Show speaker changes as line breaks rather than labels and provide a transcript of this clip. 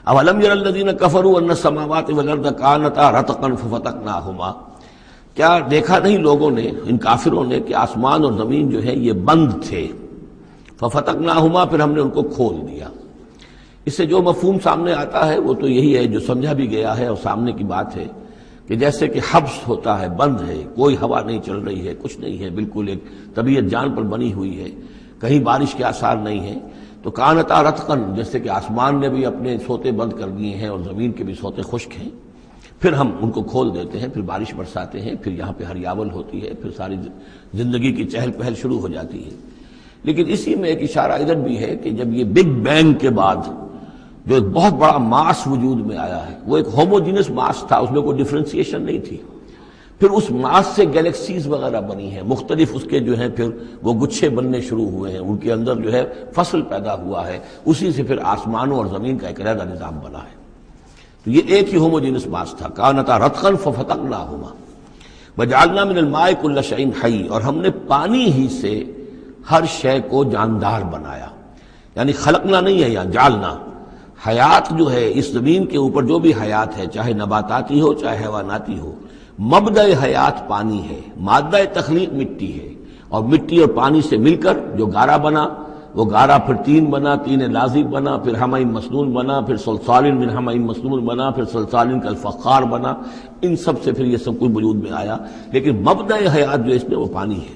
اولم یر الذین کفروا ان السماوات والارض کانتا رتقا ففتقناہما، کیا دیکھا نہیں لوگوں نے، ان کافروں نے، کہ آسمان اور زمین جو ہے یہ بند تھے، ففتقناہما، پھر ہم نے ان کو کھول دیا۔ اس سے جو مفہوم سامنے آتا ہے وہ تو یہی ہے جو سمجھا بھی گیا ہے اور سامنے کی بات ہے کہ جیسے کہ حبس ہوتا ہے، بند ہے، کوئی ہوا نہیں چل رہی ہے، کچھ نہیں ہے، بالکل ایک طبیعت جان پر بنی ہوئی ہے، کہیں بارش کے آثار نہیں ہیں، تو کانتا رتقن، جیسے کہ آسمان نے بھی اپنے سوتے بند کر دیے ہیں اور زمین کے بھی سوتے خشک ہیں، پھر ہم ان کو کھول دیتے ہیں، پھر بارش برساتے ہیں، پھر یہاں پہ ہریاول ہوتی ہے، پھر ساری زندگی کی چہل پہل شروع ہو جاتی ہے۔ لیکن اسی میں ایک اشارہ ادھر بھی ہے کہ جب یہ بگ بینگ کے بعد جو ایک بہت بڑا ماس وجود میں آیا ہے، وہ ایک ہوموجینس ماس تھا، اس میں کوئی ڈفرینسیشن نہیں تھی، پھر اس ماس سے گیلیکسیز وغیرہ بنی ہیں، مختلف اس کے جو ہیں پھر وہ گچھے بننے شروع ہوئے ہیں، ان کے اندر جو ہے فصل پیدا ہوا ہے، اسی سے پھر آسمانوں اور زمین کا ایک علیحدہ نظام بنا ہے۔ تو یہ ایک ہی ہوموجینس ماس تھا، کانتا رتقا ففتقناہما وجعلنا من الماء كل شيء حي، اور ہم نے پانی ہی سے ہر شے کو جاندار بنایا، یعنی خلقنا نہیں ہے یہاں، جعلنا۔ حیات جو ہے اس زمین کے اوپر جو بھی حیات ہے، چاہے نباتاتی ہو چاہے حیواناتی ہو، مبدأ حیات پانی ہے، مادہ تخلیق مٹی ہے، اور مٹی اور پانی سے مل کر جو گارا بنا، وہ گارا پھر تین بنا، تین لازب بنا، پھر حمأ مسنون بنا، پھر صلصال من حمأ مسنون بنا، پھر صلصال کالفخار بنا، ان سب سے پھر یہ سب کچھ وجود میں آیا، لیکن مبدأ حیات جو اس میں وہ پانی ہے۔